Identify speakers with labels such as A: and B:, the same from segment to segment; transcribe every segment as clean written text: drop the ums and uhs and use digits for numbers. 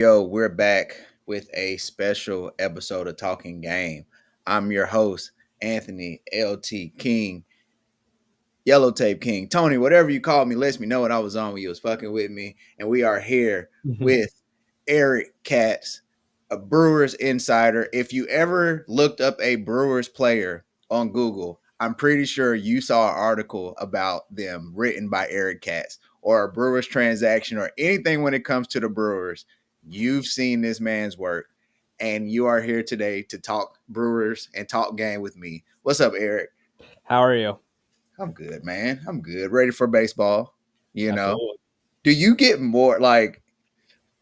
A: Yo, we're back with a special episode of Talking Game. I'm your host, Anthony LT King, Yellow Tape King, Tony, whatever you call me, lets me know what I was on when you was fucking with me. And we are here
B: Mhm.
A: with Erick Katz, a Brewers insider. If you ever looked up a Brewers player on Google, I'm pretty sure you saw an article about them written by Erick Katz or a Brewers transaction or anything when it comes to the Brewers. You've seen this man's work, and you are here today to talk Brewers and talk game with me. What's up, Erick?
B: How are you?
A: I'm good, man. I'm good. Ready for baseball. You know,
B: Absolutely.
A: do you get more like,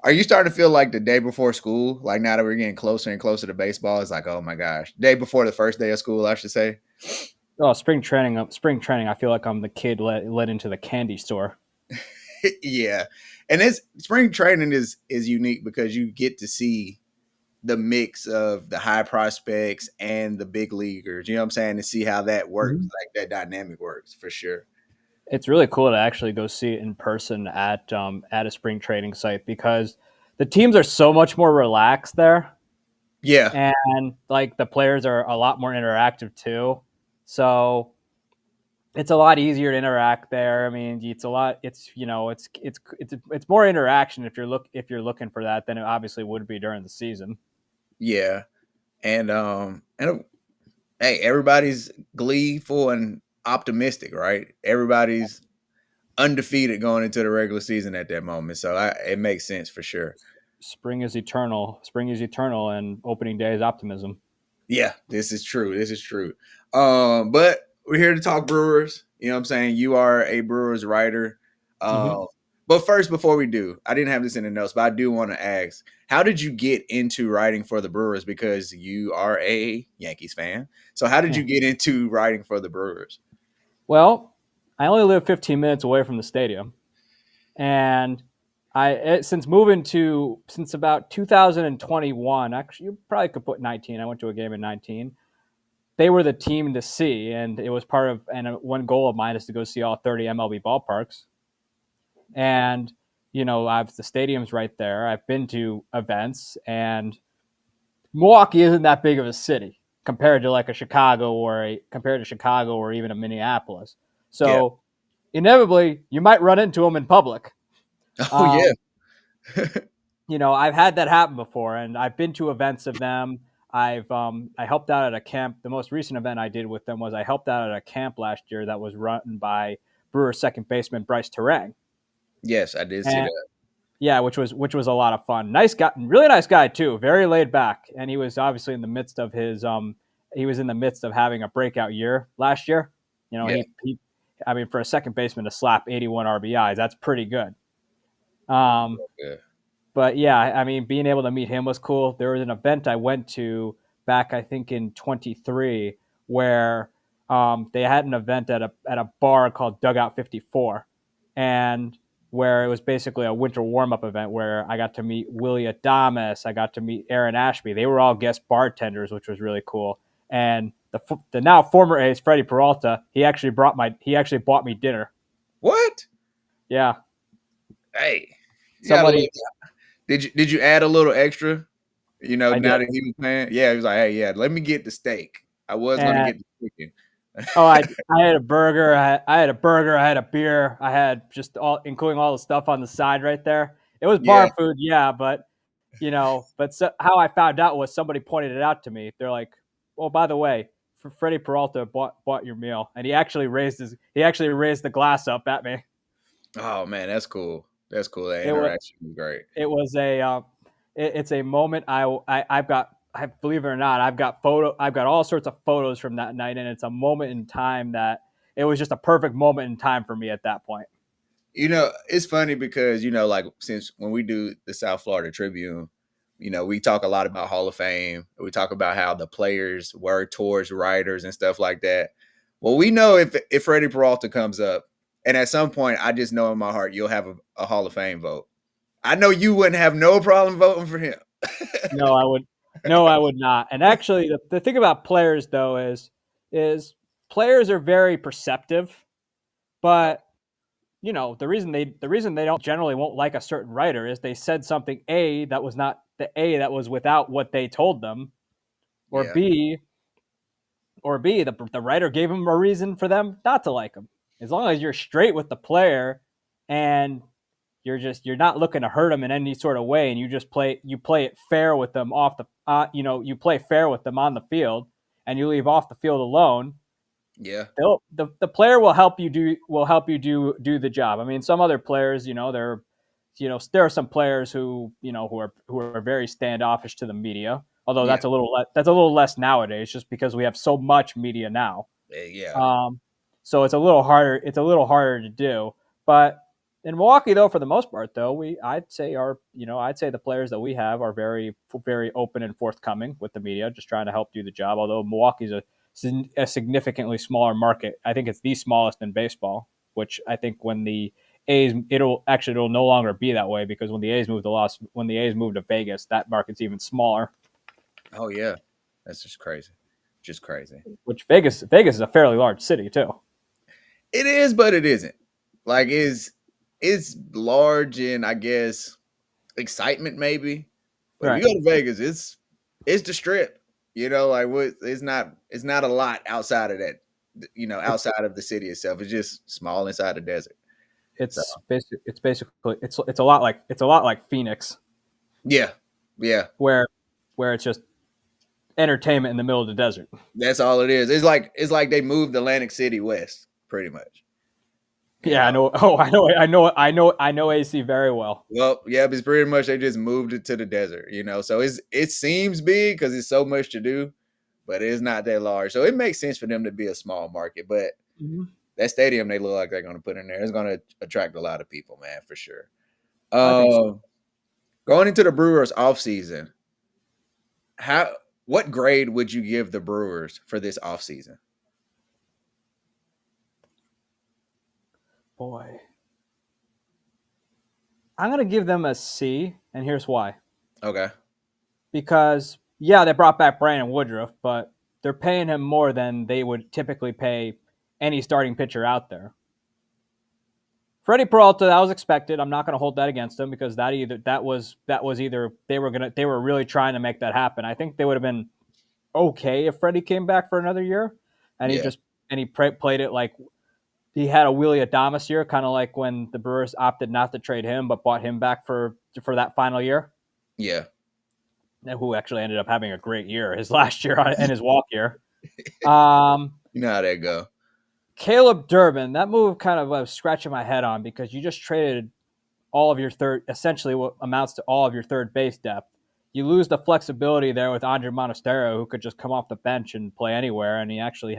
A: are you starting to feel like the day before school? Like now that we're getting closer and closer to baseball, it's like, oh my gosh, day before the first day of school, I should say.
B: Oh, spring training. Spring training. I feel like I'm the kid led into the candy store.
A: Yeah. And it's spring training is unique because you get to see the mix of the high prospects and the big leaguers. You know what I'm saying? To see how that works,
B: Mhm.
A: like that dynamic works for sure.
B: It's really cool to actually go see it in person at a spring training site because the teams are so much more relaxed there,
A: Yeah.
B: and like the players are a lot more interactive too. So it's a lot easier to interact there. I mean, it's a lot. It's more interaction if you're looking for that than it obviously would be during the season.
A: Yeah. And hey, everybody's gleeful and optimistic, right? Everybody's undefeated going into the regular season at that moment. So it makes sense for sure.
B: Spring is eternal. Spring is eternal, and opening day is optimism.
A: Yeah, this is true. This is true. But we're here to talk Brewers. You know what I'm saying? You are a Brewers writer.
B: Mm-hmm.
A: Uh, but first, before we do, I didn't have this in the notes, but I do want to ask, how did you get into writing for the Brewers? Because you are a Yankees fan. So how did you get into writing for the Brewers?
B: Well, I only live 15 minutes away from the stadium, and since about 2021. Actually, you probably could put 19. I went to a game in 19. They were the team to see, and it was part of. And one goal of mine is to go see all 30 MLB ballparks. And I've the stadium's right there. I've been to events, and Milwaukee isn't that big of a city compared to like a Chicago compared to Chicago or even a Minneapolis.
A: Yeah.
B: So inevitably, you might run into them in public.
A: Oh yeah.
B: Um, I've had that happen before, and I've been to events of them. I helped out at a camp. The most recent event I did with them was I helped out at a camp last year that was run by Brewers second baseman Bryce Terang.
A: Yes, I did see
B: And
A: that.
B: yeah, which was a lot of fun. Nice guy, really nice guy too. Very laid back, and he was obviously in the midst of he was in the midst of having a breakout year last year.
A: Yeah.
B: I mean, for a second baseman to slap 81 RBIs, that's pretty good. Um,
A: Yeah.
B: but yeah, I mean, being able to meet him was cool. There was an event I went to back, I think, in 23, where they had an event at a bar called Dugout 54, and where it was basically a winter warm up event where I got to meet Willie Adames, I got to meet Aaron Ashby. They were all guest bartenders, which was really cool. And the now former ace Freddie Peralta, he actually bought me dinner.
A: What?
B: Yeah,
A: Hey, you got a little.
B: somebody
A: Did you add a little extra? You know,
B: I did.
A: now that he was playing, yeah, he was like, "Hey, yeah, let me get the steak. I was gonna
B: And
A: get the chicken."
B: oh, I had a burger. I had a burger. I had a beer. I had just all, including all the stuff on the side right there. It was
A: Yeah.
B: bar food, yeah, but how I found out was somebody pointed it out to me. They're like, "Oh, by the way, Freddie Peralta bought your meal," and he actually raised the glass up at me.
A: Oh man, that's cool. That's cool. That
B: It was
A: interaction was great.
B: it was a it's a moment I've got. I believe it or not, I've got all sorts of photos from that night, and it's a moment in time that it was just a perfect moment in time for me at that point.
A: You know, it's funny because like since when we do the South Florida Tribune, we talk a lot about Hall of Fame. We talk about how the players were towards writers and stuff like that. Well, we know if Freddie Peralta comes up, and at some point, I just know in my heart you'll have a Hall of Fame vote. I know you wouldn't have no problem voting for him.
B: No, I would no, I would not. And actually, the thing about players though is players are very perceptive, but the reason they don't generally won't like a certain writer is they said something A that was not the A that was without what they told them, or
A: Yeah.
B: B the writer gave them a reason for them not to like them. As long as you're straight with the player and you're not looking to hurt them in any sort of way, and you play it fair with them off the you play fair with them on the field, and you leave off the field alone.
A: Yeah.
B: The player will help you do the job. I mean, some other players, there are some players who are very standoffish to the media. Although
A: Yeah.
B: that's a little less nowadays, just because we have so much media now.
A: Yeah.
B: Um, so it's a little harder. It's a little harder to do. But in Milwaukee, though, for the most part, though, I'd say the players that we have are very, very open and forthcoming with the media, just trying to help do the job. Although Milwaukee's a significantly smaller market. I think it's the smallest in baseball, which I think when the A's, it'll no longer be that way, because when the A's moved to Vegas, that market's even smaller.
A: Oh yeah. That's just crazy. Just crazy.
B: Which Vegas is a fairly large city too.
A: It is, but it isn't. Like it's large in, I guess, excitement maybe. But if you
B: Right.
A: go to Vegas, it's the strip. Like what it's not a lot outside of that,
B: It's
A: outside of the city itself. It's just small inside the desert. So
B: it's basically it's a lot like Phoenix,
A: yeah. Yeah.
B: where it's just entertainment in the middle of the desert.
A: That's all it is. It's like they moved Atlantic City west, pretty much. You
B: Yeah, I
A: know.
B: know. Oh, I know AC very well.
A: Well, yeah, but it's pretty much they just moved it to the desert. So it seems big because it's so much to do, but it's not that large. So it makes sense for them to be a small market. But
B: Mm-hmm.
A: that stadium they look like they're going to put in there is going to attract a lot of people, man, for sure.
B: I think so.
A: Going into the Brewers off season, how what grade would you give the Brewers for this off season?
B: Boy, I'm gonna give them a C, and here's why.
A: Okay.
B: Because yeah, they brought back Brandon Woodruff, but they're paying him more than they would typically pay any starting pitcher out there. Freddie Peralta, that was expected. I'm not going to hold that against him, because that was either they were really trying to make that happen. I think they would have been okay if Freddie came back for another year, and
A: Yeah.
B: he played it like he had a Willie Adames year, kind of like when the Brewers opted not to trade him but bought him back for that final year,
A: Yeah.
B: and who actually ended up having a great year his last year and his walk year. Um,
A: You know how that go.
B: Caleb Durbin, that move kind of I was scratching my head on, because you just traded all of your essentially what amounts to all of your third base depth. You lose the flexibility there with Andre Monastero, who could just come off the bench and play anywhere, and he actually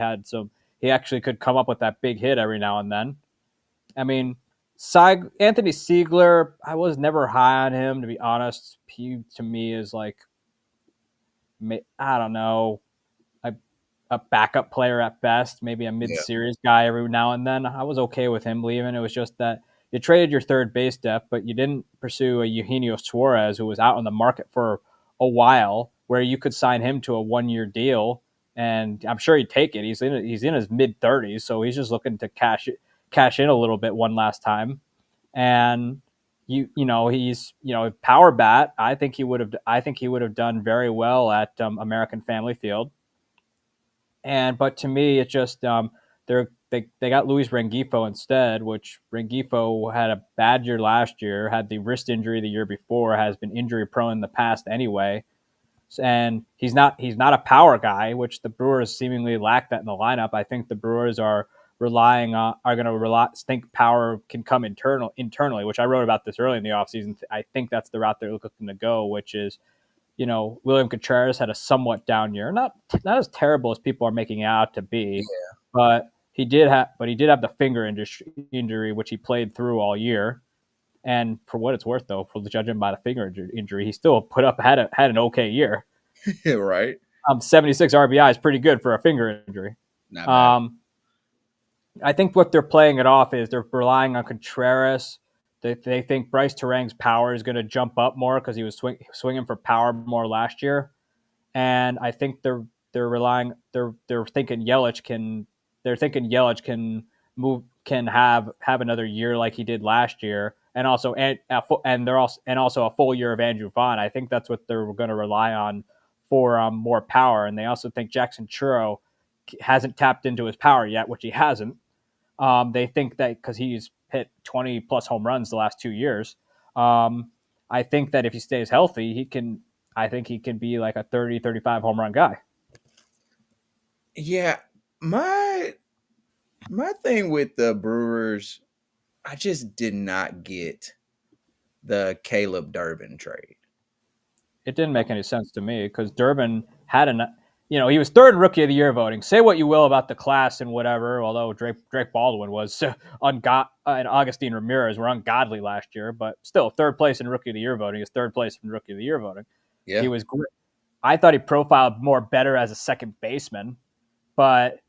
B: could come up with that big hit every now and then. I mean, Anthony Siegler, I was never high on him, to be honest. He to me is like, I don't know, a backup player at best, maybe a
A: Yeah.
B: mid-series guy every now and then. I was okay with him leaving. It was just that you traded your third base depth, but you didn't pursue a Eugenio Suarez, who was out on the market for a while, where you could sign him to a 1-year deal, and I'm sure he'd take it. He's in his mid-30s, so he's just looking to cash in a little bit one last time. And he's power bat. I think he would have done very well at American Family Field. But to me, it's just they got Luis Rengifo instead, which Rengifo had a bad year last year, had the wrist injury the year before, has been injury prone in the past anyway, and he's not a power guy, which the Brewers seemingly lack that in the lineup. I think the Brewers are going to think power can come internally, which I wrote about this early in the offseason. I think that's the route they're looking to go, which is, William Contreras had a somewhat down year, not as terrible as people are making it out to be, but he did have the finger injury, which he played through all year. And for what it's worth, though, for judging by the finger injury, he still had an okay year.
A: Right.
B: 76 RBI is pretty good for a finger injury.
A: Not bad.
B: I think what they're playing it off is they're relying on Contreras. They think Bryce Terang's power is going to jump up more, because he was swinging for power more last year, and I think they're thinking Yelich can can have another year like he did last year, and also and also a full year of Andrew Vaughn. I think that's what they're going to rely on for more power, and they also think Jackson Churro hasn't tapped into his power yet, which he hasn't. They think that because he's hit 20 plus home runs the last 2 years. Um, I think that if he stays healthy, he can. I think he can be like a 30, 35 home run guy.
A: Yeah, my my thing with the Brewers, I just did not get the Caleb Durbin trade.
B: It didn't make any sense to me because Durbin had he was third in Rookie of the Year voting. Say what you will about the class and whatever, although Drake Baldwin was and Augustine Ramirez were ungodly last year, but still third place in Rookie of the Year voting is third place in Rookie of the Year voting. He
A: Yeah,
B: was great. I thought he profiled more better as a second baseman, but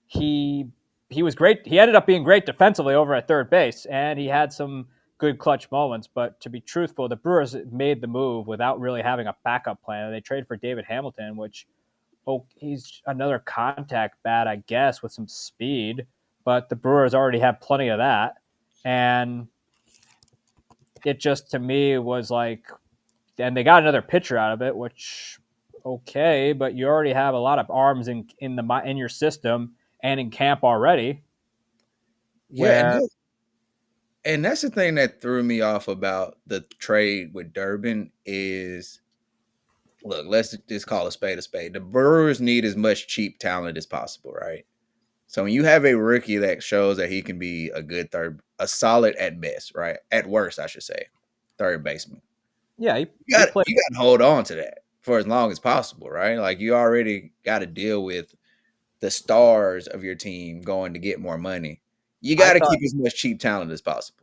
B: he he was great. He ended up being great defensively over at third base, and he had some good clutch moments. But to be truthful, the Brewers made the move without really having a backup plan. They traded for David Hamilton, which he's another contact bat, I guess, with some speed. But the Brewers already have plenty of that, and it just to me was like, and they got another pitcher out of it, which okay, but you already have a lot of arms in your system and in camp already.
A: yeah,
B: Where
A: and that's the thing that threw me off about the trade with Durbin is, look, let's just call a spade a spade. The Brewers need as much cheap talent as possible, right? So when you have a rookie that shows that he can be a good a solid at best, right? At worst, I should say, third baseman.
B: yeah, he
A: You got
B: played.
A: you got to hold on to that for as long as possible, right? Like you already got to deal with the stars of your team going to get more money. You
B: I
A: got to
B: thought
A: keep as much cheap talent as possible.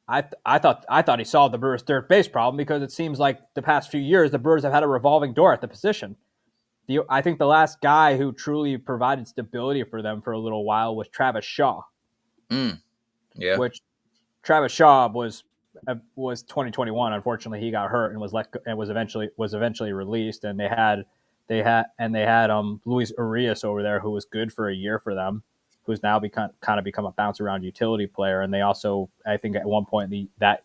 B: I thought he solved the Brewers' third base problem because it seems like the past few years the Brewers have had a revolving door at the position. I think the last guy who truly provided stability for them for a little while was Travis Shaw,
A: Mm, yeah,
B: which Travis Shaw was 2021. Unfortunately, he got hurt and was eventually released. And they had Luis Urias over there who was good for a year for them, who's now become a bounce around utility player. And they also, I think, at one point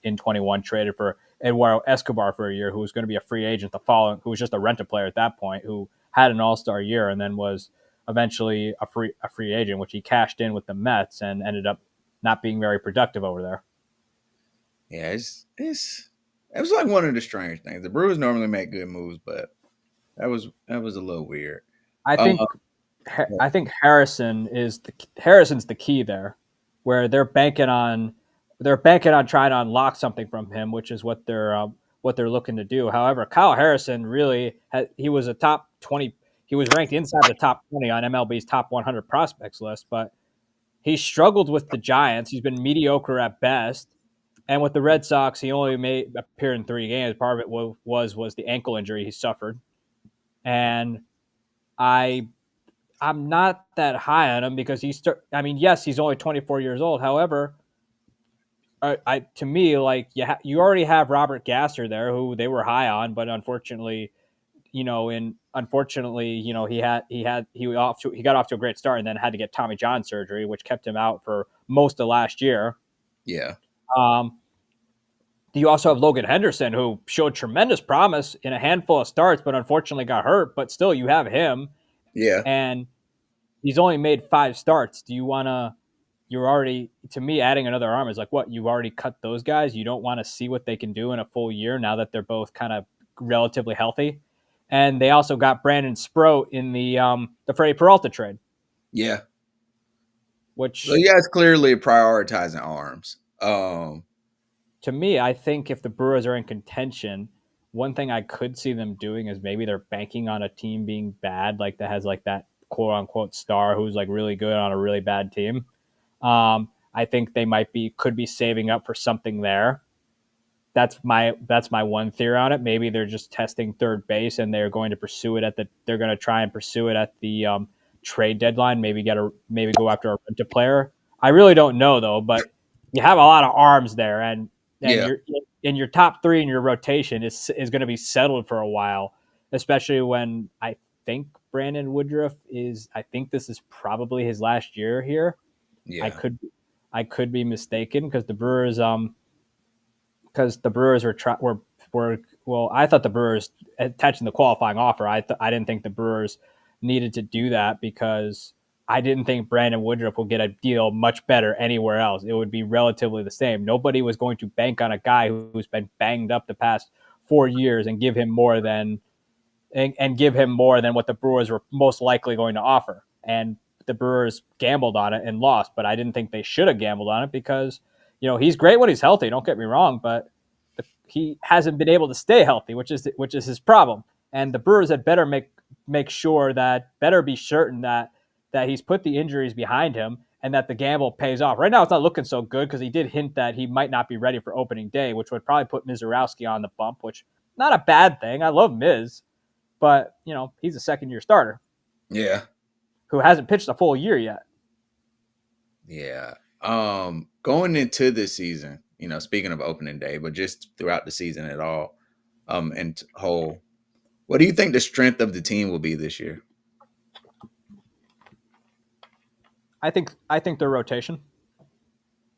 B: in 21 traded for Eduardo Escobar for a year, who was going to be a free agent the following, who was just a rental player at that point, who had an All-Star year and then was eventually a free agent, which he cashed in with the Mets and ended up not being very productive over there.
A: yeah. It's it was like one of the strange things. The Brewers normally make good moves, but that was a little weird.
B: I
A: Uh,
B: think I think Harrison's the key there, where they're banking on trying to unlock something from him, which is what they're looking to do. However, Kyle Harrison he was a top 20. He was ranked inside the top 20 on MLB's top 100 prospects list, but he struggled with the Giants. He's been mediocre at best. And with the Red Sox, he only appeared in 3 games. Part of it was the ankle injury he suffered. And I I'm not that high on him because I mean, yes, he's only 24 years old. However, to me, like you already have Robert Gasser there, who they were high on, but unfortunately, he got off to a great start and then had to get Tommy John surgery, which kept him out for most of last year.
A: yeah,
B: Um, you also have Logan Henderson, who showed tremendous promise in a handful of starts, but unfortunately got hurt. But still, you have him,
A: yeah,
B: and he's only made 5 starts. Do you want to? You're already, to me, adding another arm is like, what? You've already cut those guys. You don't want to see what they can do in a full year now that they're both kind of relatively healthy. And they also got Brandon Sproat in the Freddie Peralta trade,
A: yeah. So
B: which
A: you guys clearly prioritizing arms.
B: to me, I think if the Brewers are in contention, one thing I could see them doing is maybe they're banking on a team being bad, like that has like that quote unquote star who's like really good on a really bad team. I think they could be saving up for something there. That's my one theory on it. Maybe they're just testing third base and they're going to pursue it they're going to try and pursue it at the trade deadline. Maybe go after a rent a player. I really don't know though, but you have a lot of arms there, and
A: Yeah,
B: your top three in your rotation is going to be settled for a while, especially when I think Brandon Woodruff is. I think this is probably his last year here. I
A: yeah.
B: could I could be mistaken because the Brewers were well. I thought the Brewers attaching the qualifying offer. I didn't think the Brewers needed to do that because I didn't think Brandon Woodruff would get a deal much better anywhere else. It would be relatively the same. Nobody was going to bank on a guy who's been banged up the past 4 years and give him more than give him more than what the Brewers were most likely going to offer. And the Brewers gambled on it and lost, but I didn't think they should have gambled on it because, he's great when he's healthy. Don't get me wrong, but he hasn't been able to stay healthy, which is his problem. And the Brewers had better better be certain that he's put the injuries behind him and that the gamble pays off. Right now, it's not looking so good because he did hint that he might not be ready for opening day, which would probably put Mizorowski on the bump, which not a bad thing. I love Miz, but he's a second-year starter.
A: Yeah,
B: who hasn't pitched a full year yet.
A: Yeah. Going into this season, speaking of opening day, but just throughout the season at all, and whole, what do you think the strength of the team will be this year?
B: I think their rotation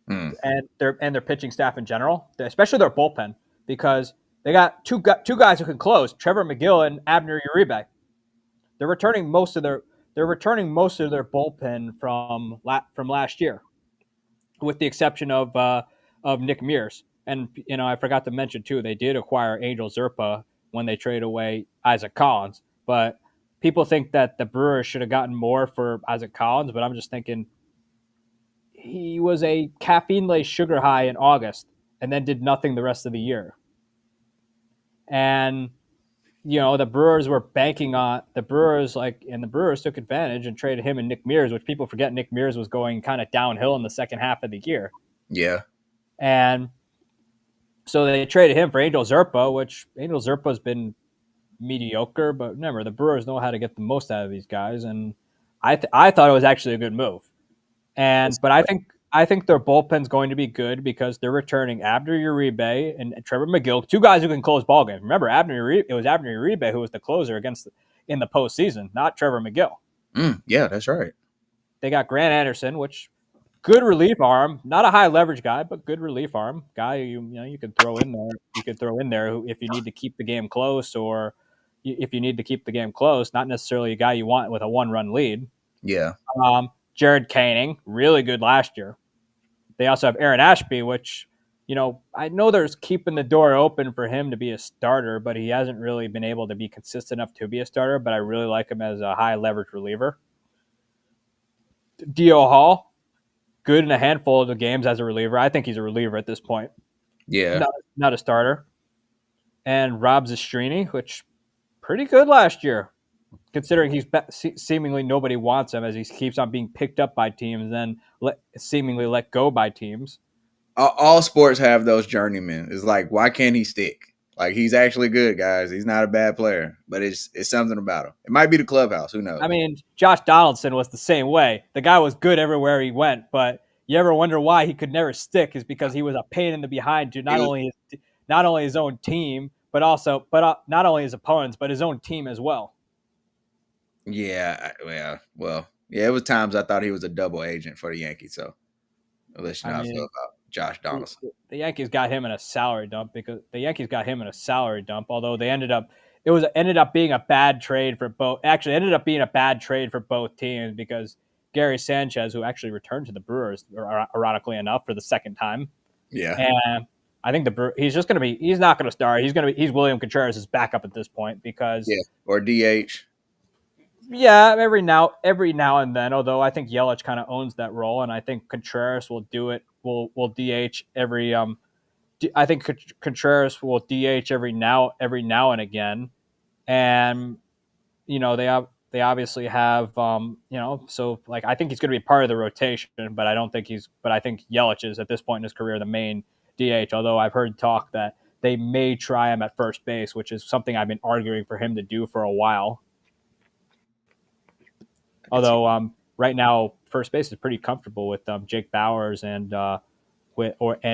B: and their pitching staff in general, especially their bullpen, because they got two guys who can close, Trevor McGill and Abner Uribe. They're returning most of their bullpen from last year, with the exception of Nick Mears. And I forgot to mention too, they did acquire Angel Zerpa when they traded away Isaac Collins. But people think that the Brewers should have gotten more for Isaac Collins, but I'm just thinking he was a caffeine-laced sugar high in August and then did nothing the rest of the year. And the Brewers were banking on the Brewers took advantage and traded him and Nick Mears, which people forget Nick Mears was going kind of downhill in the second half of the year.
A: Yeah.
B: And so they traded him for Angel Zerpa, which Angel Zerpa's been mediocre, but remember, the Brewers know how to get the most out of these guys, and I thought it was actually a good move. But I think their bullpen's going to be good because they're returning Abner Uribe and Trevor McGill, two guys who can close ball games. Remember, it was Abner Uribe who was the closer in the postseason, not Trevor McGill.
A: Yeah, that's right.
B: They got Grant Anderson, which good relief arm, not a high leverage guy, but good relief arm guy. You can throw in there. You could throw in there if you need to keep the game close, or if you need to keep the game close. Not necessarily a guy you want with a 1-run lead.
A: Yeah.
B: Jared Koenig, really good last year. They also have Aaron Ashby, which, I know there's keeping the door open for him to be a starter, but he hasn't really been able to be consistent enough to be a starter. But I really like him as a high leverage reliever. Dio Hall, good in a handful of the games as a reliever. I think he's a reliever at this point.
A: Yeah.
B: Not a starter. And Rob Zastrini, which pretty good last year, considering he's seemingly nobody wants him as he keeps on being picked up by teams and then seemingly let go by teams.
A: All sports have those journeymen. It's like, why can't he stick? Like, he's actually good, guys. He's not a bad player, but it's something about him. It might be the clubhouse. Who knows?
B: I mean, Josh Donaldson was the same way. The guy was good everywhere he went, but you ever wonder why he could never stick is because he was a pain in the behind to not only his own team, but not only his opponents, but his own team as well.
A: Yeah, well, it was times I thought he was a double agent for the Yankees. So I'll let you know how I feel about Josh Donaldson.
B: The Yankees got him in a salary dump although they ended up being a bad trade for both. Actually, ended up being a bad trade for both teams because Gary Sanchez, who actually returned to the Brewers, ironically enough, for the second time.
A: Yeah,
B: and I think he's not going to start. He's William Contreras' backup at this point because
A: or DH.
B: Yeah, every now and then. Although I think Yelich kind of owns that role, and I think Contreras will do it. Will DH every. I think Contreras will DH every now and again, and they obviously have so like I think he's going to be part of the rotation, but I think Yelich is at this point in his career the main DH. Although I've heard talk that they may try him at first base, which is something I've been arguing for him to do for a while. Although right now first base is pretty comfortable with Jake Bauers and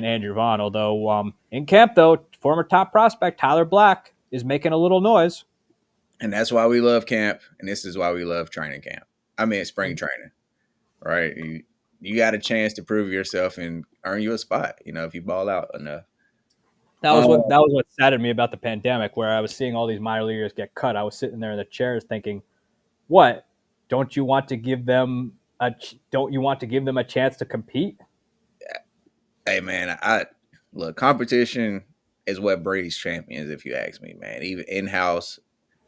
B: Andrew Vaughn. Although in camp though, former top prospect Tyler Black is making a little noise.
A: And that's why we love camp, and this is why we love training camp. I mean, spring training, right? you got a chance to prove yourself and earn you a spot. If you ball out enough.
B: That was what saddened me about the pandemic, where I was seeing all these minor leaguers get cut. I was sitting there in the chairs thinking, "What? Don't you want to give them don't you want to give them a chance to compete?"
A: Hey man, I look, competition is what breeds champions. If you ask me, man, even in house,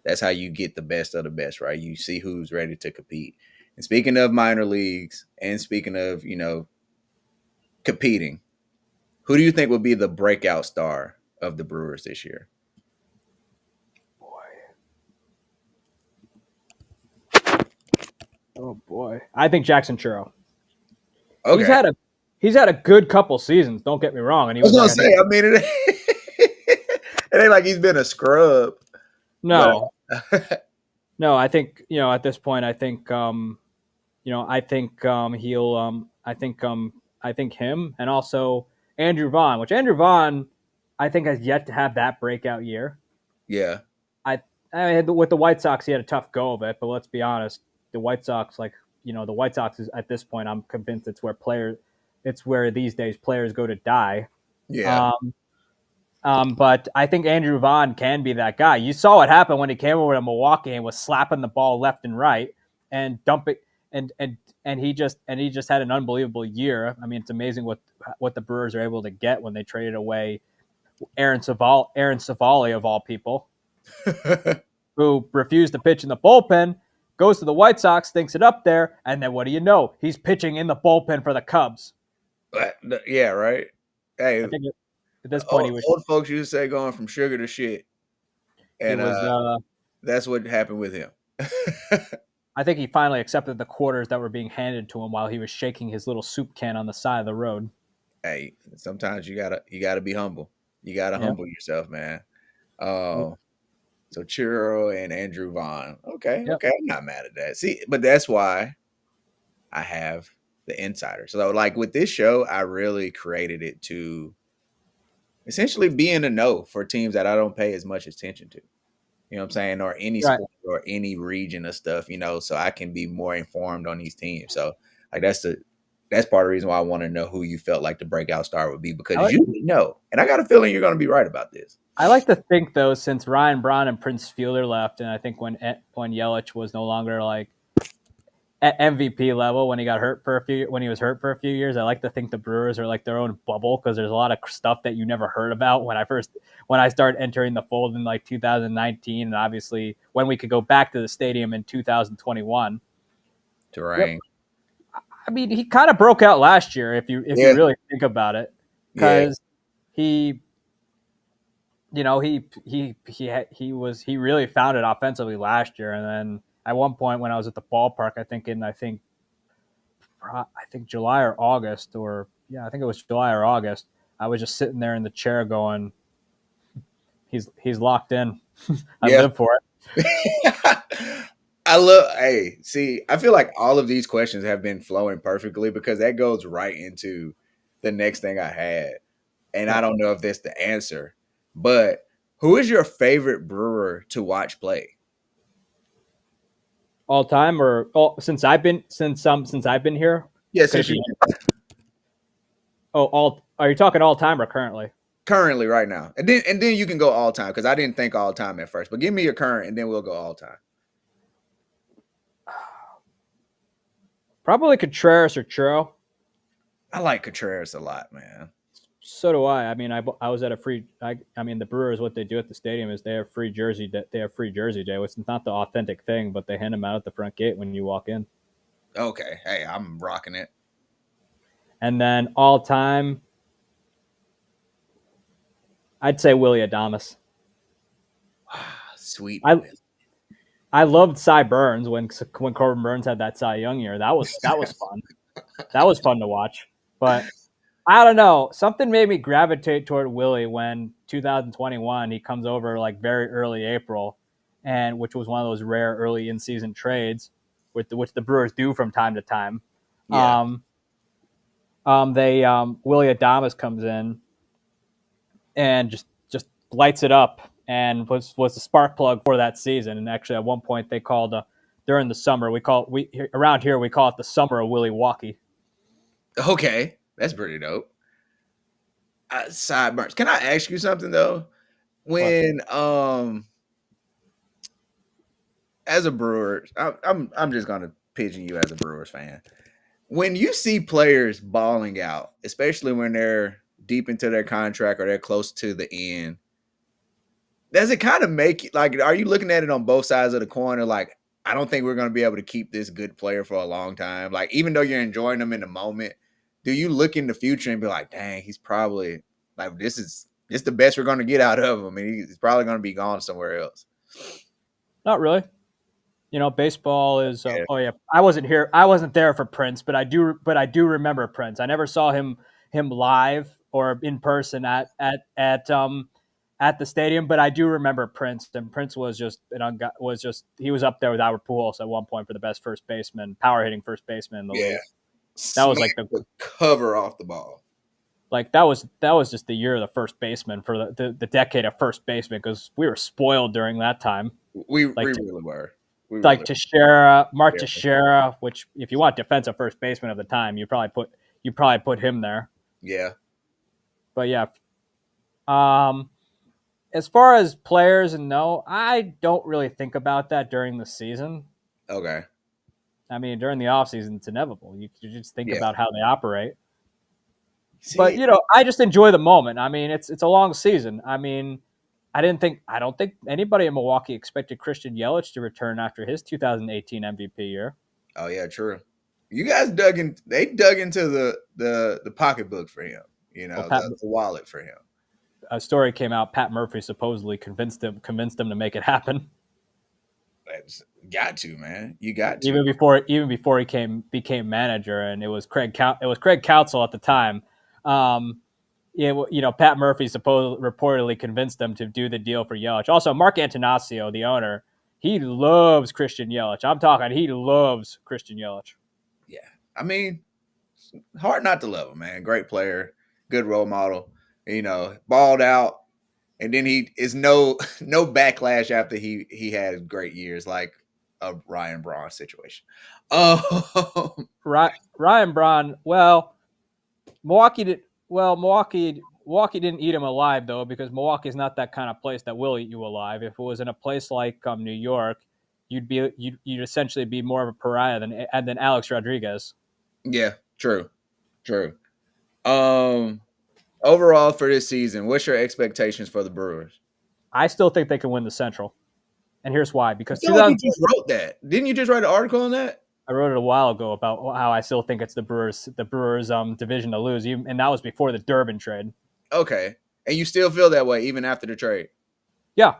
A: that's how you get the best of the best, right? You see who's ready to compete. And speaking of minor leagues, and speaking of competing, who do you think will be the breakout star of the Brewers this year?
B: Oh boy, I think Jackson Churro. He's
A: Okay,
B: had a he's had a good couple seasons. Don't get me wrong, and he
A: I was
B: was
A: gonna
B: like a
A: say. I mean, it ain't like he's been a scrub, but
B: no, no. I think at this point, I think I think he'll I think him and also Andrew Vaughn, which Andrew Vaughn I think has yet to have that breakout year.
A: yeah,
B: I, I mean, with the White Sox, he had a tough go of it, but let's be honest, the White Sox, the White Sox is at this point, I'm convinced it's where these days players go to die.
A: yeah.
B: Um, but I think Andrew Vaughn can be that guy. You saw what happened when he came over to Milwaukee and was slapping the ball left and right and dumping and he just had an unbelievable year. I mean, it's amazing what the Brewers are able to get when they traded away Aaron Savali of all people, who refused to pitch in the bullpen, goes to the White Sox, thinks it up there, and then what do you know? He's pitching in the bullpen for the Cubs.
A: Yeah, right. Hey,
B: I think at this point
A: old folks used to say going from sugar to shit,
B: it
A: and
B: was
A: that's what happened with him.
B: I think he finally accepted the quarters that were being handed to him while he was shaking his little soup can on the side of the road.
A: Hey, sometimes you gotta be humble. You gotta
B: Yeah.
A: humble yourself, man. Um, so Churro and Andrew Vaughn. Okay,
B: Yep.
A: okay, I'm not mad at that. See, but that's why I have the insider. So like with this show, I really created it to essentially be in the know for teams that I don't pay as much attention to. You know what I'm saying? Or any
B: Right.
A: sport or any region of stuff, so I can be more informed on these teams. So like that's part of the reason why I want to know who you felt like the breakout star would be,
B: I
A: because
B: like,
A: you know, and I got a feeling you're gonna be right about this.
B: I like to think though, since Ryan Braun and Prince Fielder left, and I think when Yelich was no longer like at MVP level when he was hurt for a few years, I like to think the Brewers are like their own bubble because there's a lot of stuff that you never heard about when I started entering the fold in like 2019, and obviously when we could go back to the stadium in 2021. Yep.
A: Terrain.
B: I mean, he kind of broke out last year if you
A: Yeah,
B: really think about it,
A: yeah,
B: because he he really found it offensively last year, and then at one point when I was at the ballpark, I think July or August, or yeah, I think it was July or August. I was just sitting there in the chair going, he's locked in. I
A: yeah.
B: live for it.
A: Hey, see, I feel like all of these questions have been flowing perfectly because that goes right into the next thing I had. And I
B: Yep.
A: don't know if that's the answer, but who is your favorite brewer to watch play?
B: All time or since I've been here,
A: Yeah,
B: could it
A: since you
B: be? Oh, all are you talking all time or currently?
A: currently right now, and then you can go all time because I didn't think all time at first. But give me your current, and then we'll go all time.
B: Probably Contreras or Churro.
A: I like Contreras a lot, man.
B: So do I. I mean, I was at a free. I mean, the Brewers, what they do at the stadium is they have free jersey. They have free jersey day, which is not the authentic thing, but they hand them out at the front gate when you walk in.
A: Okay, hey, I'm rocking it.
B: And then all time, I'd say Willie Adames.
A: Sweet
B: I
A: Will.
B: I loved Cy Burns when Corbin Burns had that Cy Young year. That was fun. That was fun to watch. But I don't know. Something made me gravitate toward Willie when 2021 he comes over like very early April, and which was one of those rare early in season trades, which the Brewers do from time to time.
A: Yeah,
B: Um, they Willie Adames comes in and just lights it up and was the spark plug for that season. And actually, at one point they called during the summer we around here we call it the summer of Willie Walkie.
A: Okay, that's pretty dope. Sideburns. Can I ask you something though?
B: What?
A: When as a Brewer, I'm just gonna pigeon you as a Brewers fan. When you see players balling out, especially when they're deep into their contract or they're close to the end, does it kind of make you like? Are you looking at it on both sides of the coin? Or like, I don't think we're going to be able to keep this good player for a long time. Like, even though you're enjoying them in the moment, do you look in the future and be like, dang, he's probably like this the best we're going to get out of him, and he's probably going to be gone somewhere else.
B: Not really. You know, baseball is.
A: Yeah,
B: Oh yeah, I wasn't here. I wasn't there for Prince, but I do. But I do remember Prince. I never saw him live or in person at the stadium, but I do remember Prince. And Prince was just he was up there with Albert Pujols at one point for the best first baseman, power hitting first baseman in the
A: yeah.
B: league. That was
A: Smack
B: like
A: the cover off the ball.
B: that was just the year of the first baseman for the decade of first baseman because we were spoiled during that time.
A: We
B: Like
A: really were. We
B: like
A: really
B: Teixeira, Mark
A: were.
B: Teixeira, which if you want defensive first baseman of the time, you probably put him there.
A: Yeah.
B: But yeah, um, as far as players and no, I don't really think about that during the season.
A: Okay.
B: I mean, during the off season, it's inevitable. You just think
A: Yeah.
B: about how they operate. But
A: See,
B: I just enjoy the moment. I mean, it's a long season. I mean, I don't think anybody in Milwaukee expected Christian Yelich to return after his 2018 MVP year.
A: oh yeah, true. You guys dug in. They dug into the pocketbook for him. You
B: Well,
A: know, the wallet for him.
B: a story came out. Pat Murphy supposedly convinced him to make it happen,
A: That's got to, man. You got to.
B: even before he became manager. And it was Craig Counsell at the time. Yeah, Pat Murphy reportedly convinced them to do the deal for Yelich. Also, Mark Antanasio, the owner, he loves Christian Yelich. I'm talking, he loves Christian Yelich.
A: Yeah. I mean, hard not to love him, man. Great player, good role model. You know, balled out, and then he is no backlash after he had great years like a Ryan Braun situation. Um,
B: Ryan Braun, well, Milwaukee did well. Milwaukee didn't eat him alive though, because Milwaukee's not that kind of place that will eat you alive. If it was in a place like New York, you'd essentially be more of a pariah than Alex Rodriguez.
A: yeah, true, true. Um, Overall for this season, what's your expectations for the Brewers?
B: I still think they can win the Central, and here's why.
A: I
B: Because
A: feel like you just wrote that. Didn't you just write an article on that?
B: I wrote it a while ago about how I still think it's the Brewers division to lose, and that was before the Durbin trade.
A: Okay. And you still feel that way even after the trade?
B: Yeah,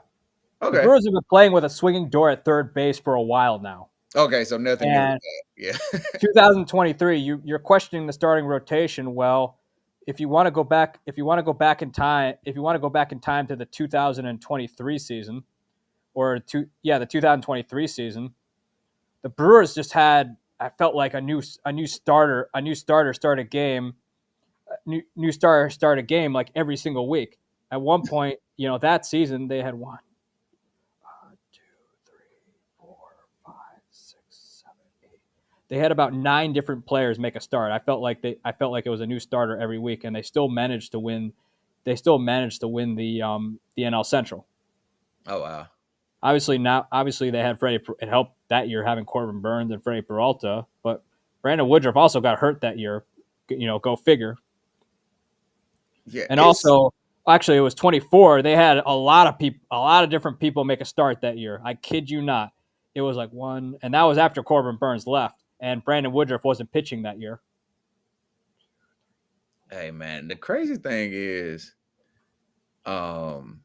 B: the
A: Okay.
B: Brewers have been playing with a swinging door at third base for a while now,
A: Okay, so nothing new with
B: and
A: that. Yeah.
B: 2023, you're questioning the starting rotation. Well, if you want to go back in time to the 2023 season, the 2023 season, the Brewers just had, I felt like a new starter start a game, new starter start a game like every single week. At one point, that season they had one, two, three, four, five, six, seven, eight. They had about 9 different players make a start. I felt like it was a new starter every week, and they still managed to win. They still managed to win the NL Central.
A: Oh wow.
B: Obviously they had Freddie. It helped that year having Corbin Burns and Freddie Peralta, but Brandon Woodruff also got hurt that year. Go figure.
A: Yeah,
B: And
A: it's
B: also, actually, it was 24. They had a lot of people, a lot of different people make a start that year. I kid you not. It was like one, and that was after Corbin Burns left, and Brandon Woodruff wasn't pitching that year.
A: hey man, the crazy thing is um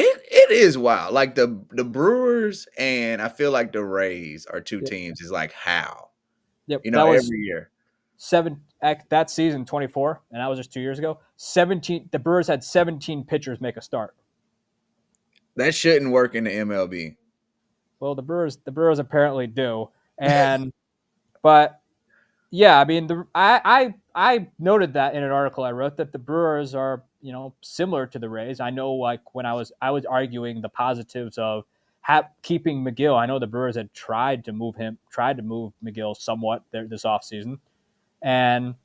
A: it is wild. Like the Brewers and I feel like the Rays are two
B: Yep.
A: teams is like how.
B: Yep.
A: You know,
B: That was
A: every year.
B: that season 24, and that was just 2 years ago. 17. The Brewers had 17 pitchers make a start.
A: That shouldn't work in the MLB.
B: Well, the Brewers apparently do, and but yeah, I mean, I noted that in an article I wrote that the Brewers are similar to the Rays. I know, like when I was arguing the positives of keeping McGill. I know the Brewers had tried to move McGill somewhat this offseason, and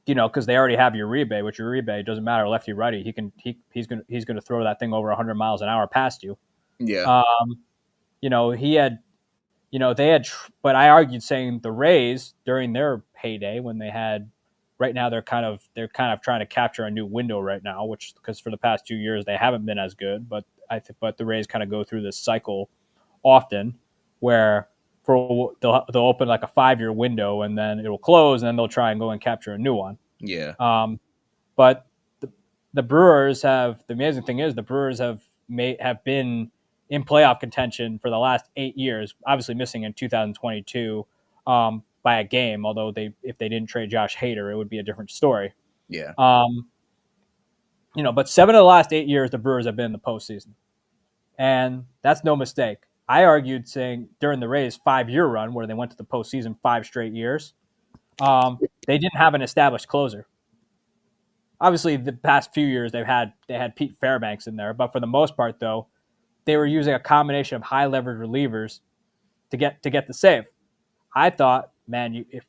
B: because they already have Uribe, which Uribe doesn't matter lefty righty. He's gonna throw that thing over 100 miles an hour past you.
A: Yeah.
B: Um, he had they had, but I argued saying the Rays during their heyday when they had. Right now they're kind of trying to capture a new window right now, which because for the past 2 years they haven't been as good, but the Rays kind of go through this cycle often where they'll open like a 5-year window and then it'll close and then they'll try and go and capture a new one.
A: Yeah.
B: But the Brewers have the amazing thing is the Brewers have been in playoff contention for the last 8 years. Obviously, missing in 2022 by a game. Although if they didn't trade Josh Hader, it would be a different story.
A: Yeah.
B: But 7 of the last 8 years, the Brewers have been in the postseason, and that's no mistake. I argued saying during the Rays' 5-year run, where they went to the postseason 5 straight years, they didn't have an established closer. Obviously, the past few years they had Pete Fairbanks in there, but for the most part, though, they were using a combination of high leverage relievers to get the save. I thought, man, if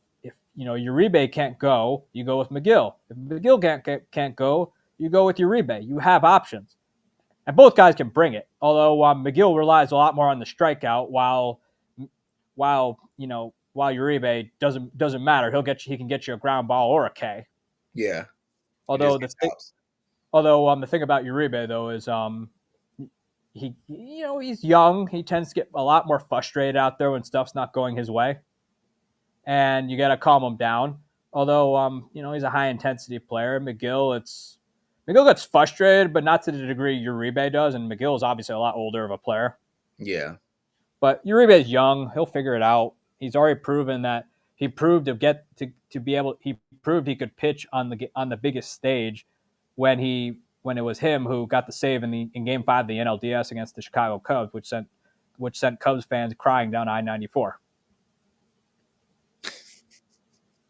B: Uribe can't go, you go with McGill. If McGill can't go, you go with Uribe. You have options, and both guys can bring it. Although McGill relies a lot more on the strikeout, while Uribe doesn't matter. He can get you a ground ball or a K.
A: Yeah.
B: Although the thing about Uribe though is he's young. He tends to get a lot more frustrated out there when stuff's not going his way, and you got to calm him down. Although he's a high intensity player. McGill gets frustrated, but not to the degree Uribe does. And McGill is obviously a lot older of a player.
A: Yeah.
B: But Uribe is young. He'll figure it out. He's already proven that he proved to be able. He proved he could pitch on the biggest stage when it was him who got the save in Game 5 of the NLDS against the Chicago Cubs, which sent Cubs fans crying down I-94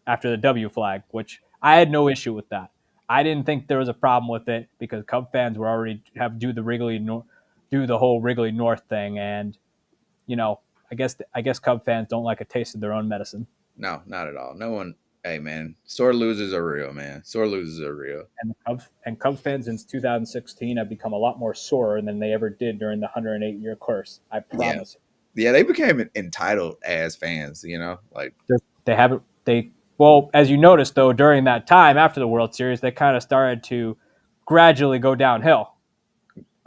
B: after the W flag, which I had no issue with that. I didn't think there was a problem with it because Cub fans were already do the whole Wrigley North thing, and I guess Cub fans don't like a taste of their own medicine.
A: No, not at all. No one. Hey, man, sore losers are real, man. Sore losers are real.
B: And Cubs fans since 2016 have become a lot more sore than they ever did during the 108-year course. I promise.
A: Yeah, they became entitled as fans.
B: They haven't. Well, as you noticed though, during that time after the World Series, they kind of started to gradually go downhill.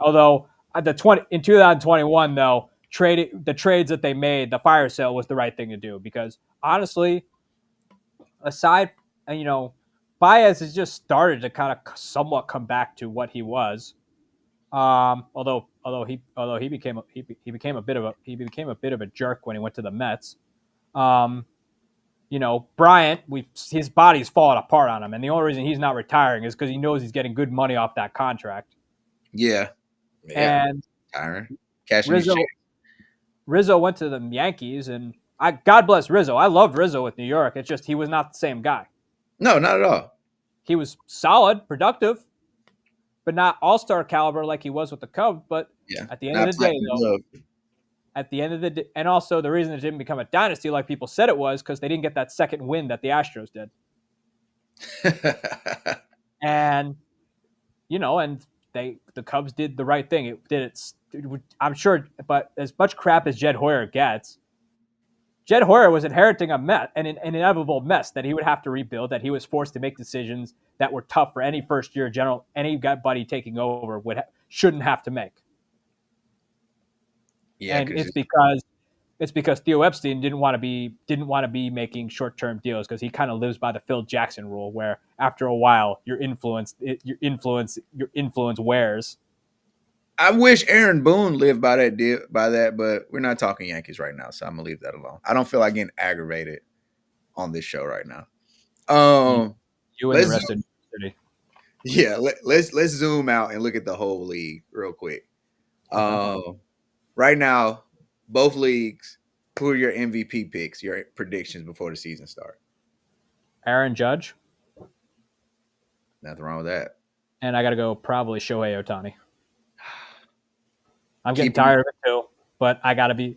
B: Although in 2021 though, the trades that they made, the fire sale was the right thing to do because honestly, aside, Baez has just started to kind of somewhat come back to what he was. Although he became a bit of a jerk when he went to the Mets. Bryant, his body's falling apart on him, and the only reason he's not retiring is because he knows he's getting good money off that contract.
A: Yeah.
B: And
A: cashing
B: Rizzo went to the Yankees, and God bless Rizzo. I loved Rizzo with New York. It's just he was not the same guy.
A: No, not at all.
B: He was solid, productive, but not all-star caliber like he was with the Cubs. But at the end of the day, though, and also the reason it didn't become a dynasty like people said it was because they didn't get that second win that the Astros did. And the Cubs did the right thing. I'm sure, but as much crap as Jed Hoyer gets, Jed Hoyer was inheriting an inevitable mess that he would have to rebuild, that he was forced to make decisions that were tough for any first-year anybody taking over shouldn't have to make. Yeah, and it's because Theo Epstein didn't want to be making short-term deals because he kind of lives by the Phil Jackson rule, where after a while your influence wears.
A: I wish Aaron Boone lived by that, but we're not talking Yankees right now, so I'm gonna leave that alone. I don't feel like getting aggravated on this show right now.
B: You and the rest of the city.
A: Yeah, let's zoom out and look at the whole league real quick. Right now, both leagues. Who are your MVP picks? Your predictions before the season starts?
B: Aaron Judge.
A: Nothing wrong with that.
B: And I got to go probably Shohei Ohtani. I'm getting tired of it too, but I gotta be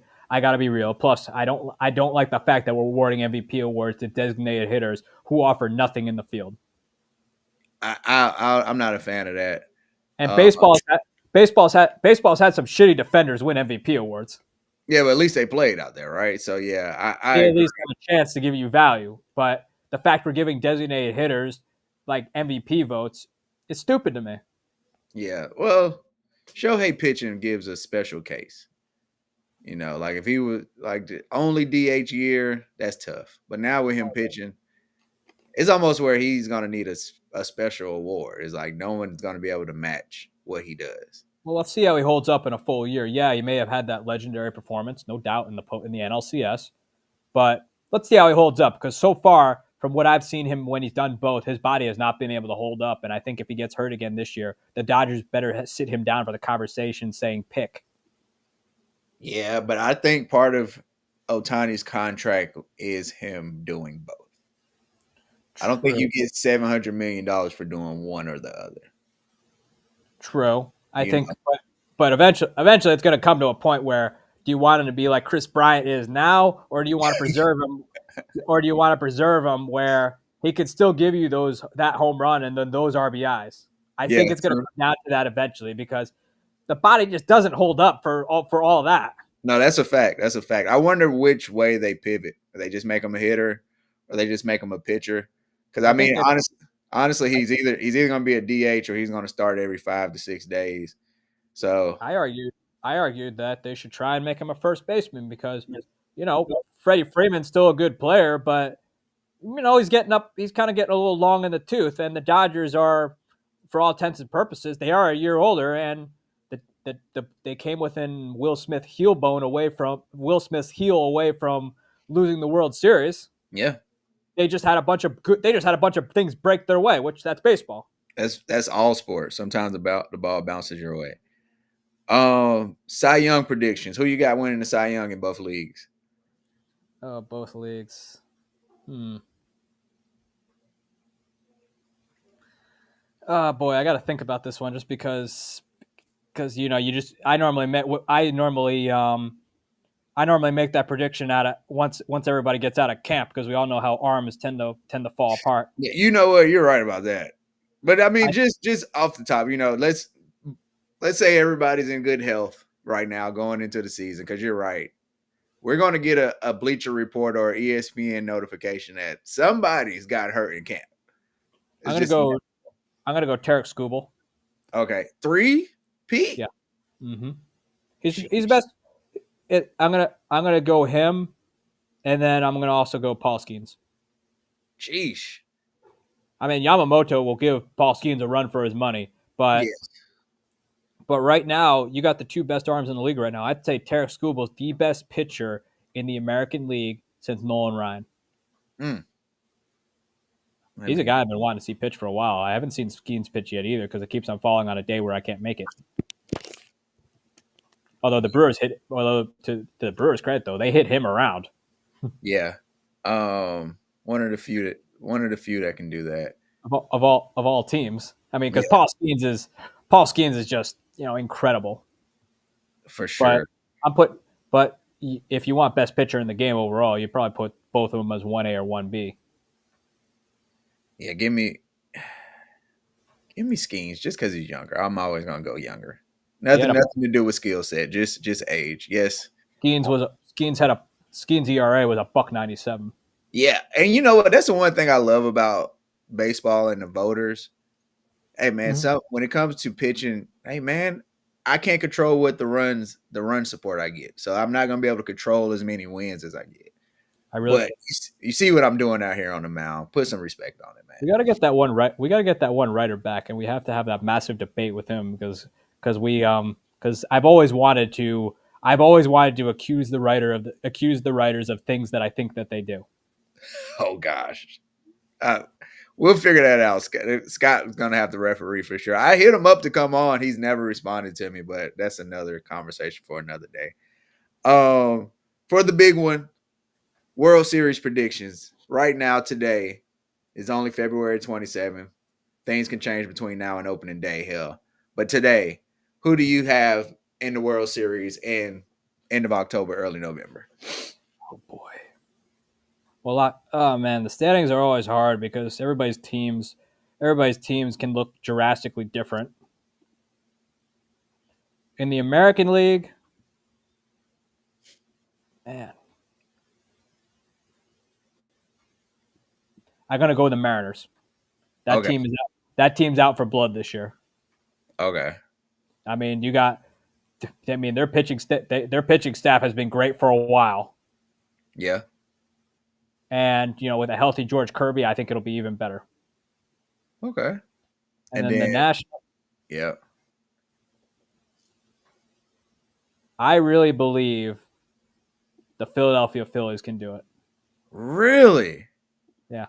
B: real. Plus, I don't like the fact that we're awarding MVP awards to designated hitters who offer nothing in the field.
A: I'm not a fan of that.
B: And
A: Uh,
B: baseball's had some shitty defenders win MVP awards.
A: yeah, but at least they played out there, right? So yeah, I
B: They at
A: agree.
B: least have a chance to give you value. But the fact we're giving designated hitters like MVP votes is stupid to me.
A: Yeah, well, Shohei pitching gives a special case. You know, like if he was like the only DH year, that's tough. But now with him pitching, it's almost where he's gonna need a special award. It's like no one's gonna be able to match what he does.
B: Well, let's see how he holds up in a full year. Yeah, he may have had that legendary performance, no doubt, in the NLCS. But let's see how he holds up because so far, from what I've seen him when he's done both, his body has not been able to hold up. And I think if he gets hurt again this year, the Dodgers better sit him down for the conversation saying pick.
A: Yeah, but I think part of Otani's contract is him doing both. I don't think
B: True.
A: you get $700 million for doing one or the other.
B: True. I
A: You
B: think,
A: know,
B: but eventually it's going to come to a point where do you want him to be like Chris Bryant is now, or do you want to preserve him, where he could still give you that home run and then those RBIs? I
A: yeah,
B: think it's going to
A: true.
B: come down to that eventually because the body just doesn't hold up for all that.
A: No, that's a fact. That's a fact. I wonder which way they pivot. They just make him a hitter, or they just make him a pitcher. Because I
B: I think
A: mean,
B: they.
A: honestly, he's either going to be a DH or he's going to start every 5 to 6 days. So
B: I argued. I argued that they should try and make him a first baseman because Freddie Freeman's still a good player, but he's getting up. He's kind of getting a little long in the tooth, and the Dodgers are, for all intents and purposes, they are a year older, and they came within Will Smith's heel away from losing the World Series.
A: yeah,
B: They just had a bunch of things break their way, which that's baseball.
A: that's all sports. Sometimes about the ball bounces your way. Cy Young predictions. Who you got winning the Cy Young in both leagues?
B: Oh, both leagues. Oh boy, I got to think about this one just because I normally make that prediction out of once everybody gets out of camp because we all know how arms tend to fall apart.
A: Yeah, you know what? You're right about that. But I mean,
B: I,
A: just off the top, let's say everybody's in good health right now going into the season. Because you're right, we're going to get a Bleacher Report or ESPN notification that somebody's got hurt in camp.
B: I'm
A: It's
B: gonna
A: just
B: go. I'm gonna go Tarek Skubal.
A: okay. 3 P.
B: Yeah. Mm-hmm. He's
A: Jeez,
B: best. I'm gonna go him, and then I'm gonna also go Paul Skeens.
A: jeez.
B: I mean Yamamoto will give Paul Skeens a run for his money,
A: Yeah.
B: but right now you got the two best arms in the league right now. I'd say Tarek Skubal is the best pitcher in the American League since Nolan Ryan.
A: Mm,
B: He's a
A: maybe.
B: guy I've been wanting to see pitch for a while. I haven't seen Skeens pitch yet either because it keeps on falling on a day where I can't make it. Although to the Brewers' credit though, they hit him around.
A: Yeah. One of the few that can do that.
B: Of all teams. I mean, because
A: Yeah,
B: Paul Skeens is just incredible.
A: for
B: But
A: sure.
B: I'm put but if you want best pitcher in the game overall, you probably put both of them as 1A or 1B.
A: Yeah, give me Skeens just because he's younger. I'm always gonna go younger.
B: He had
A: Nothing to do with skill set. Just age. Yes.
B: Skeens ERA was a buck 97.
A: Yeah, and you know what? That's the one thing I love about baseball and the voters. Hey man,
B: Mm-hmm.
A: so when it comes to pitching, hey man, I can't control what the run support I get. So I'm not gonna be able to control as many wins as I get.
B: I really
A: But you see what I'm doing out here on the mound. Put some respect on it, man.
B: We got to get that one right. We got to get that one writer back, and we have to have that massive debate with him because I've always wanted to accuse the writers of things that I think that they do.
A: Oh gosh. Uh, we'll figure that out. Scott's gonna have to referee for sure. I hit him up to come on. He's never responded to me, but that's another conversation for another day. For the big one, World Series predictions. Right now, today is only February 27th. Things can change between now and opening day, hell. But today, who do you have in the World Series in end of October, early November?
B: Oh boy. Well, oh man, the standings are always hard because everybody's teams can look drastically different. In the American League, man, I'm gonna go with the Mariners. That
A: Okay.
B: team is out. That team's out for blood this year.
A: Okay.
B: I mean, you got. I mean, their their pitching staff has been great for a while,
A: Yeah.
B: and with a healthy George Kirby, I think it'll be even better.
A: Okay.
B: And
A: And
B: then the
A: then,
B: National,
A: yeah.
B: I really believe the Philadelphia Phillies can do it.
A: Really?
B: Yeah,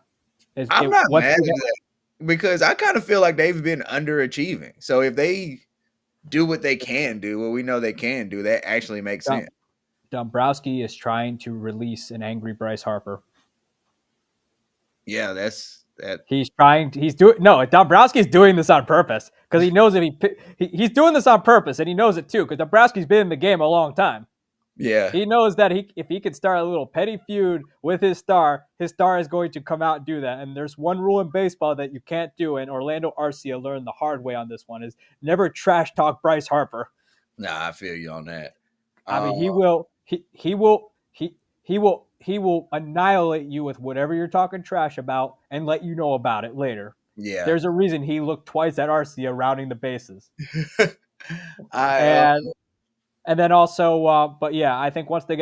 A: I'm not
B: once
A: mad at
B: they get,
A: that because I kind of feel like they've been underachieving. So if they do what they can do, what we know they can do, that actually makes sense.
B: Dombrowski is trying to release an angry Bryce Harper.
A: Yeah, that's that.
B: He's trying. He's doing no. Dombrowski's doing this on purpose because he knows if he's doing this on purpose and he knows it too because Dombrowski's been in the game a long time.
A: Yeah.
B: He knows that if he could start a little petty feud with his star is going to come out and do that. And there's one rule in baseball that you can't do, and Orlando Arcia learned the hard way on this one: is never trash talk Bryce Harper.
A: Nah, I feel you on that.
B: I mean, he will annihilate you with whatever you're talking trash about and let you know about it later.
A: Yeah.
B: There's a reason he looked twice at Arcia rounding the bases.
A: I
B: And then also, but yeah, I think once they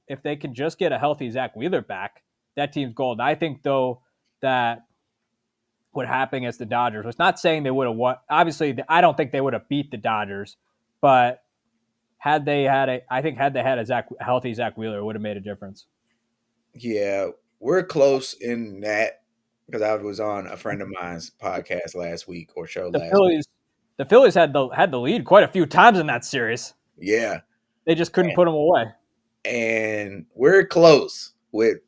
B: if they can just get a healthy Zach Wheeler back, that team's golden. I think though that what happened against the Dodgers was not saying they would have won. Obviously, I don't think they would have beat the Dodgers, but had they had a healthy Zach Wheeler, it would have made a difference.
A: yeah, we're close in that because I was on a friend of mine's podcast last week or show
B: The
A: last week.
B: Phillies, the Phillies had the lead quite a few times in that series.
A: Yeah,
B: They just couldn't put them away.
A: and we're close with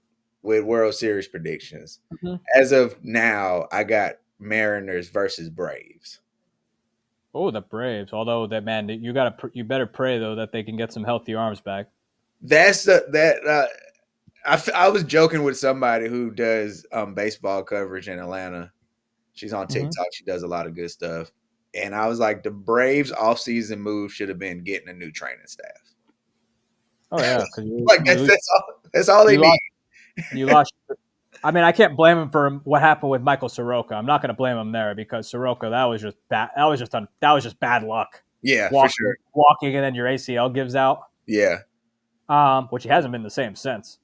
A: World Series predictions.
B: Mm-hmm.
A: As of now, I got Mariners versus Braves.
B: Oh, the Braves! Although you better pray though that they can get some healthy arms back.
A: That's I was joking with somebody who does baseball coverage in Atlanta. She's on TikTok.
B: Mm-hmm.
A: She does a lot of good stuff. And I was like, the Braves offseason move should have been getting a new training staff.
B: Oh yeah, because
A: Like that's all they need.
B: You lost. I mean, I can't blame him for what happened with Michael Soroka. I'm not going to blame him there because Soroka, that was just bad. That was just bad luck.
A: Yeah, for sure.
B: Walking and then your ACL gives out.
A: Yeah.
B: Which he hasn't been the same since.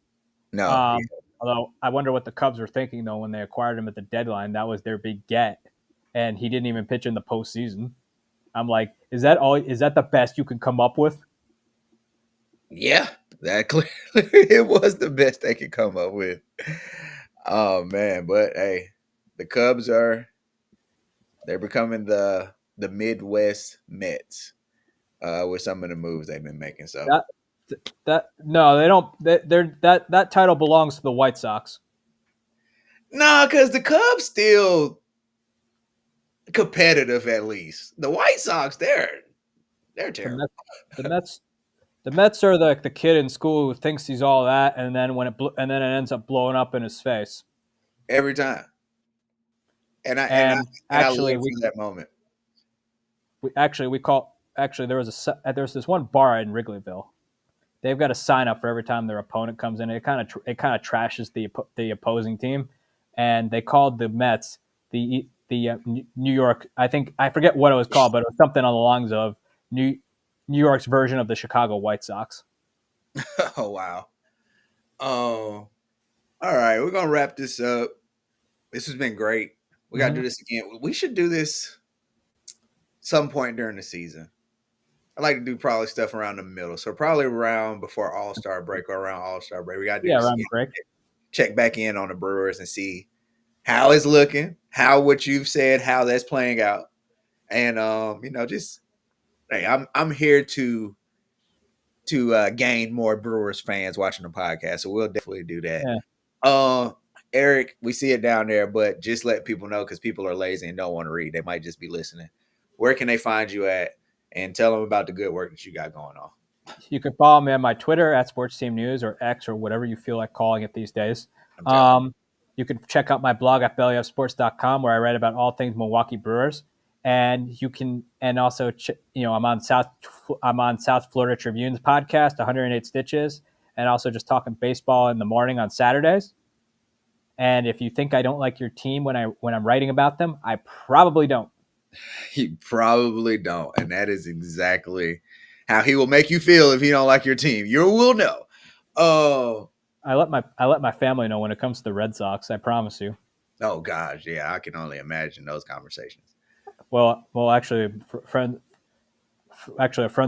A: No. Yeah.
B: Although I wonder what the Cubs were thinking though when they acquired him at the deadline. That was their big get, and he didn't even pitch in the postseason. I'm like, is that the best you can come up with?
A: Yeah, that clearly it was the best they could come up with. Oh man, but hey, the Cubs they're becoming the Midwest Mets with some of the moves they've been making. So
B: no, they don't. That title belongs to the White Sox.
A: no, because the Cubs still competitive at least. The White Sox they're terrible.
B: The Mets are the kid in school who thinks he's all that, and then it ends up blowing up in his face
A: every time. And I
B: actually
A: live for that moment.
B: There's this one bar in Wrigleyville. They've got a sign up for every time their opponent comes in. It kind of trashes the opposing team, and they called the Mets the New York. I forget what it was called, but it was something on the lines of New York's version of the Chicago White Sox.
A: Oh wow. Oh, all right. We're gonna wrap this up. This has been great. We gotta do this again. We should do this some point during the season. I like to do probably stuff around the middle. So probably around before All-Star break or around All-Star break. We gotta do this
B: around
A: again.
B: the break.
A: Check back in on the Brewers and see how it's looking, how what you've said, how that's playing out. And just hey, I'm here to gain more Brewers fans watching the podcast. So we'll definitely do that.
B: Yeah.
A: Eric, we see it down there, but just let people know because people are lazy and don't want to read. They might just be listening. Where can they find you at? And tell them about the good work that you got going on.
B: You can follow me on my Twitter at Sports Team News or X or whatever you feel like calling it these days. You can check out my blog at bellyupsports.com where I write about all things Milwaukee Brewers. And you can, and also, I'm on South Florida Tribune's podcast, 108 Stitches, and also just talking baseball in the morning on Saturdays. And if you think I don't like your team when I'm writing about them, I probably don't.
A: You probably don't, and that is exactly how he will make you feel if he don't like your team. You will know. Oh,
B: I let my family know when it comes to the Red Sox. I promise you.
A: oh gosh, yeah, I can only imagine those conversations.
B: Well, actually, friends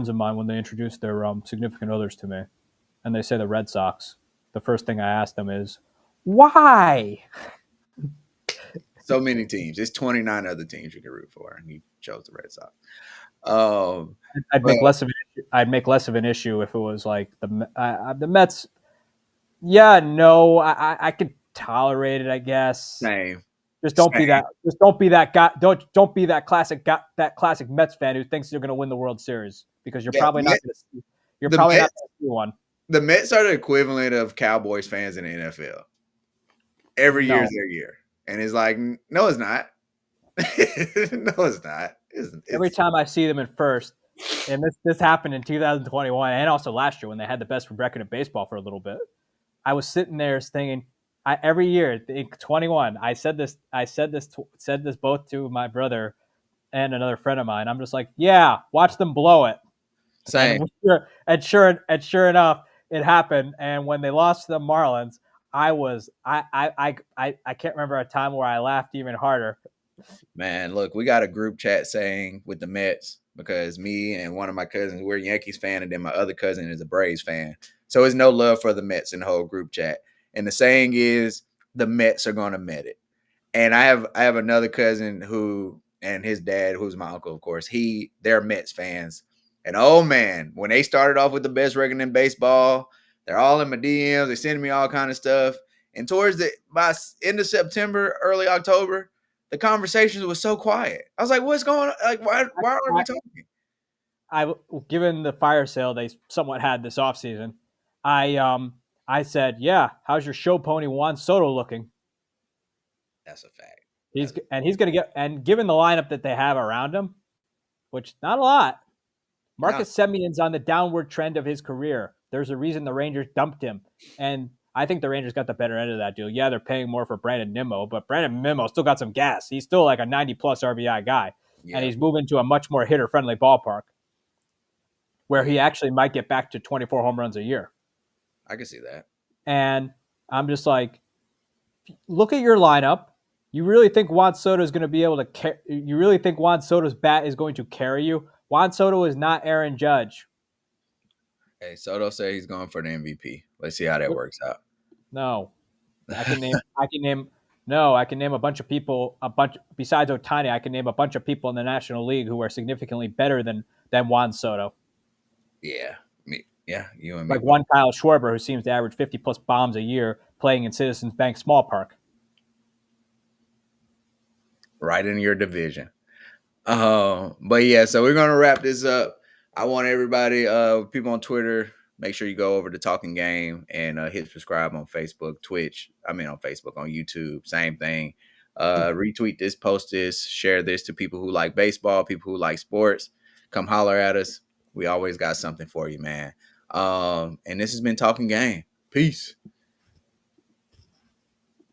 B: of mine, when they introduce their significant others to me, and they say the Red Sox, the first thing I ask them is, why?
A: So many teams. It's 29 other teams you can root for, and he chose the Red Sox. Um,
B: I'd
A: but
B: make less of an issue if it was like the Mets. Yeah, no, I could tolerate it, I guess.
A: same,
B: Just don't be
A: same.
B: that. Just don't be that guy. Don't be that classic Mets fan who thinks you're going to win the World Series because you're
A: Yeah,
B: probably not going to. You're
A: the
B: probably not
A: Mets,
B: going to see one.
A: the Mets are the equivalent of Cowboys fans in the NFL. Every year is
B: No,
A: their year, and it's like, no, it's not. No, it's not.
B: every time I see them in first, and this happened in 2021 and also last year when they had the best record in baseball for a little bit. I was sitting there thinking, every year in 21, I said this both to my brother and another friend of mine. I'm just like, yeah, watch them blow it.
A: Same.
B: Sure enough, it happened. And when they lost to the Marlins, I can't remember a time where I laughed even harder.
A: Man, look, we got a group chat saying with the Mets because me and one of my cousins, we're a Yankees fan, and then my other cousin is a Braves fan. So it's no love for the Mets in the whole group chat. And the saying is the Mets are gonna Met it. And I have another cousin who and his dad, who's my uncle, of course, they're Mets fans. And oh man, when they started off with the best record in baseball, they're all in my DMs, they're sending me all kind of stuff. And towards the by end of September, early October, the conversations was so quiet. I was like, what's going on? Like, why aren't we talking?
B: Given the fire sale they somewhat had this offseason, I said, yeah, how's your show pony Juan Soto looking?
A: That's a fact.
B: He's going to get, and given the lineup that they have around him, which not a lot, Marcus Semion's on the downward trend of his career. There's a reason the Rangers dumped him, and I think the Rangers got the better end of that deal. Yeah, they're paying more for Brandon Nimmo, but Brandon Nimmo still got some gas. He's still like a 90-plus RBI guy, and he's moving to a much more hitter-friendly ballpark where he actually might get back to 24 home runs a year.
A: I can see that.
B: And I'm just like, look at your lineup. You really think Juan Soto is going to be able to you really think Juan Soto's bat is going to carry you? Juan Soto is not Aaron Judge.
A: Hey, Soto said he's going for the MVP. Let's see how that works out.
B: No. I can name a bunch of people, besides Ohtani, I can name a bunch of people in the National League who are significantly better than Juan Soto.
A: Yeah. You and me.
B: Like one Kyle Schwarber who seems to average 50-plus bombs a year playing in Citizens Bank Small Park.
A: Right in your division. But yeah, so we're gonna wrap this up. I want everybody, people on Twitter, make sure you go over to Talking Game and hit subscribe on Facebook, Twitch. On Facebook, on YouTube, same thing. Retweet this, post this, share this to people who like baseball, people who like sports. Come holler at us. We always got something for you, man. And this has been Talking Game. Peace.